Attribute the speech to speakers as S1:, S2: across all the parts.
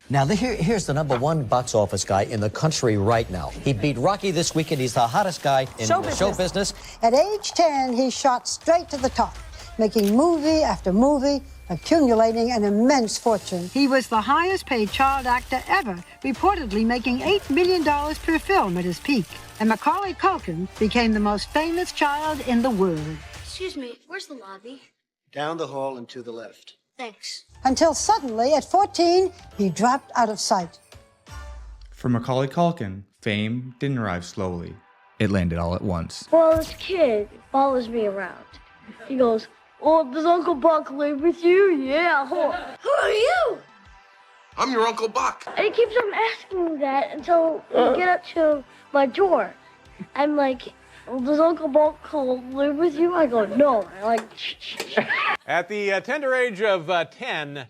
S1: Now, here's the #1 box office guy in the country right now. He beat Rocky this weekend. He's the hottest guy in show business.
S2: At age 10, he shot straight to the top, making movie after movie, accumulating an immense fortune. He was the highest paid child actor ever, reportedly making $8 million per film at his peak. And Macaulay Culkin became the most famous child in the world.
S3: Excuse me, where's the lobby?
S4: Down the hall and to the left.
S3: Thanks.
S2: Until suddenly, at 14, he dropped out of sight.
S5: For Macaulay Culkin, fame didn't arrive slowly. It landed all at once.
S3: Well, this kid follows me around. He goes, "Oh, does Uncle Buck live with you?" "Yeah." "Who are you?"
S6: "I'm your Uncle Buck."
S3: And he keeps on asking me that until we get up to my door. I'm like, "Well, does Uncle Buck live with you?" I go, "No." I'm like, shh.
S7: At the tender age of 10,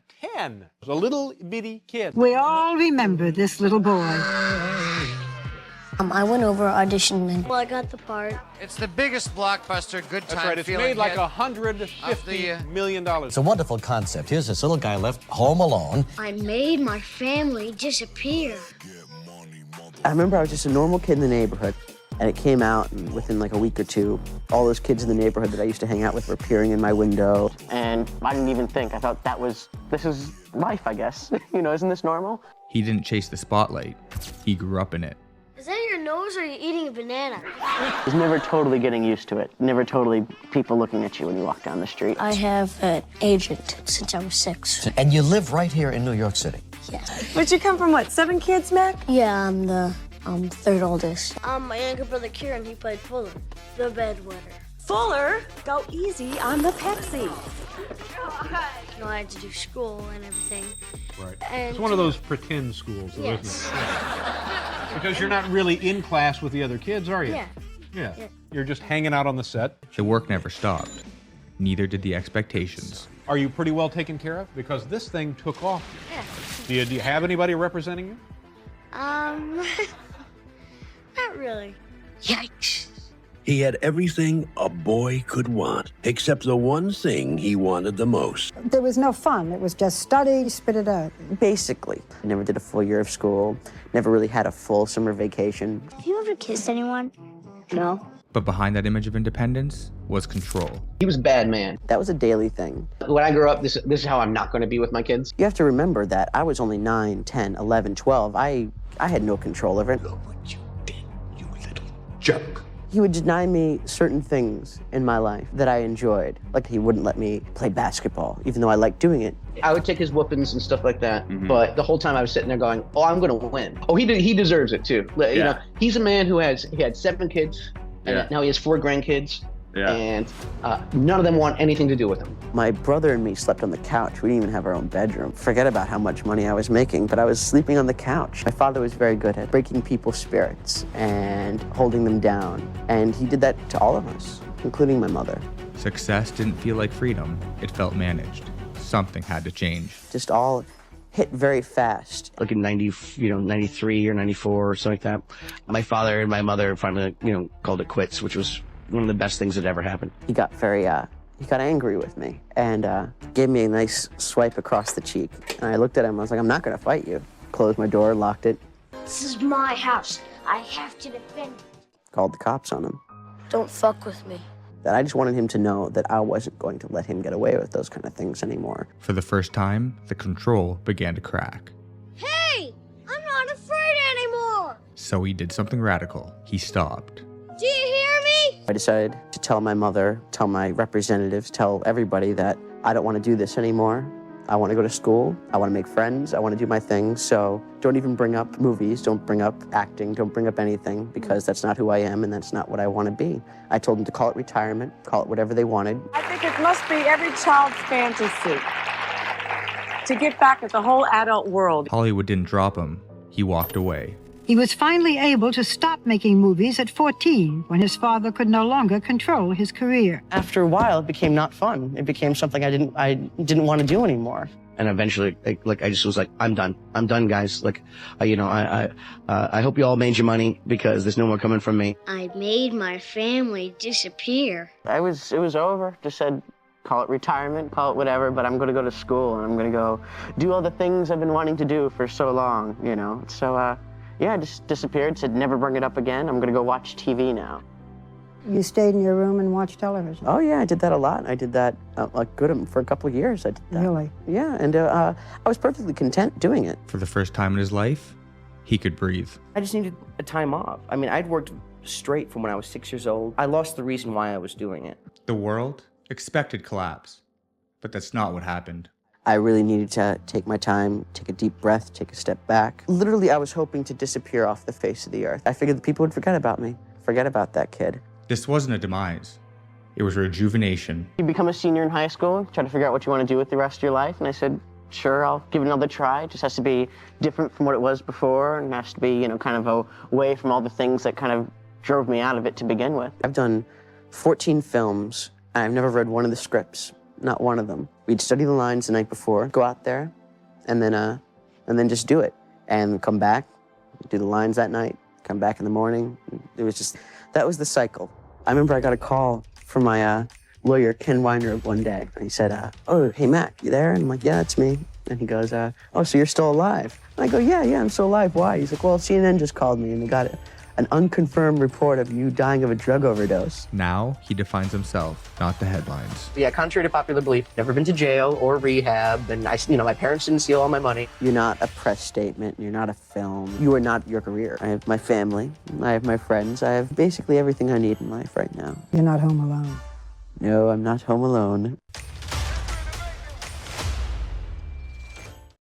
S7: was a little bitty kid.
S2: We all remember this little boy.
S3: I went over auditioning and I got the part.
S8: It's the biggest blockbuster good time.
S7: That's right, it's made like $150 million.
S1: It's a wonderful concept. Here's this little guy left home alone.
S3: I made my family disappear.
S9: I remember I was just a normal kid in the neighborhood, and it came out, and within like a week or two, all those kids in the neighborhood that I used to hang out with were appearing in my window. And I didn't even think. I thought this is life, I guess. You know, isn't this normal?
S5: He didn't chase the spotlight. He grew up in it.
S3: Is that your nose or are you eating a banana?
S9: I was never totally getting used to it. Never totally people looking at you when you walk down the street.
S3: I have an agent since I was 6.
S1: And you live right here in New York City.
S3: Yeah.
S10: But you come from what, 7 kids, Mac?
S3: Yeah, I'm the third oldest. My younger brother Kieran, he played Fuller, the bedwetter.
S10: Fuller, go easy on the Pepsi.
S3: You know, I had to do school and everything.
S7: Right.
S3: And
S7: It's one of those pretend schools, though,
S3: yes.
S7: isn't it? Because you're not really in class with the other kids, are you?
S3: Yeah.
S7: Yeah. You're just hanging out on the set.
S5: The work never stopped. Neither did the expectations.
S7: Are you pretty well taken care of? Because this thing took off.
S3: Yeah.
S7: Do you have anybody representing you?
S3: Not really. Yikes.
S6: He had everything a boy could want, except the one thing he wanted the most.
S2: There was no fun. It was just study, spit it out.
S9: Basically. I never did a full year of school, never really had a full summer vacation.
S3: Have you ever kissed anyone? No.
S5: But behind that image of independence was control.
S9: He was a bad man. That was a daily thing. When I grow up, this is how I'm not going to be with my kids. You have to remember that I was only 9, 10, 11, 12. I had no control over it.
S6: Look what you did, you little jerk.
S9: He would deny me certain things in my life that I enjoyed. Like he wouldn't let me play basketball, even though I liked doing it. I would take his whoopings and stuff like that, but the whole time I was sitting there going, oh, I'm gonna win. Oh, he deserves it too. You know, he's a man who had 7 kids, and now he has 4 grandkids, and none of them want anything to do with him. My brother and me slept on the couch. We didn't even have our own bedroom. Forget about how much money I was making, but I was sleeping on the couch. My father was very good at breaking people's spirits and holding them down, and he did that to all of us, including my mother.
S5: Success didn't feel like freedom. It felt managed. Something had to change.
S9: Just all hit very fast. Like in 93 or 94 or something like that. My father and my mother finally, called it quits, which was one of the best things that ever happened. He got he got angry with me and gave me a nice swipe across the cheek. And I looked at him, I was like, I'm not gonna fight you. Closed my door, locked it.
S3: This is my house. I have to defend it.
S9: Called the cops on him.
S3: Don't fuck with me.
S9: That I just wanted him to know that I wasn't going to let him get away with those kind of things anymore.
S5: For the first time, the control began to crack.
S3: Hey! I'm not afraid anymore!
S5: So he did something radical. He stopped.
S3: Do you hear me?
S9: I decided to tell my mother, tell my representatives, tell everybody that I don't want to do this anymore. I want to go to school. I want to make friends. I want to do my thing. So don't even bring up movies. Don't bring up acting. Don't bring up anything because that's not who I am and that's not what I want to be. I told them to call it retirement, call it whatever they wanted.
S10: I think it must be every child's fantasy to get back at the whole adult world.
S5: Hollywood didn't drop him. He walked away.
S2: He was finally able to stop making movies at 14 when his father could no longer control his career.
S9: After a while, it became not fun. It became something I didn't want to do anymore. And eventually, I just was like, I'm done. I'm done, guys. I hope you all made your money because there's no more coming from me.
S3: I made my family disappear.
S9: It was over. Just said, call it retirement, call it whatever, but I'm going to go to school and I'm going to go do all the things I've been wanting to do for so long, you know. So, yeah, I just disappeared, said never bring it up again. I'm going to go watch TV now.
S2: You stayed in your room and watched television?
S9: Oh, yeah, I did that a lot. I did that for a couple of years. I did that.
S2: Really?
S9: Yeah, and I was perfectly content doing it.
S5: For the first time in his life, he could breathe.
S11: I just needed a time off. I mean, I'd worked straight from when I was 6 years old. I lost the reason why I was doing it.
S5: The world expected collapse, but that's not what happened.
S9: I really needed to take my time, take a deep breath, take a step back. Literally, I was hoping to disappear off the face of the earth. I figured that people would forget about me, forget about that kid.
S5: This wasn't a demise. It was rejuvenation.
S9: You become a senior in high school, try to figure out what you want to do with the rest of your life, and I said, sure, I'll give it another try. It just has to be different from what it was before, and has to be, you know, kind of away from all the things that kind of drove me out of it to begin with. I've done 14 films, and I've never read one of the scripts, not one of them. We'd study the lines the night before, go out there, and then just do it, and come back, do the lines that night, come back in the morning. It was just, that was the cycle. I remember I got a call from my lawyer, Ken Weiner, one day, and he said, oh, hey, Mac, you there? And I'm like, yeah, it's me. And he goes, oh, so you're still alive? And I go, yeah, I'm still alive. Why? He's like, well, CNN just called me, and they got an unconfirmed report of you dying of a drug overdose.
S5: Now he defines himself, not the headlines.
S11: Yeah, contrary to popular belief, never been to jail or rehab, and my parents didn't steal all my money.
S9: You're not a press statement, you're not a film, you are not your career. I have my family, I have my friends, I have basically everything I need in life right now.
S2: You're not home alone.
S9: No, I'm not home alone.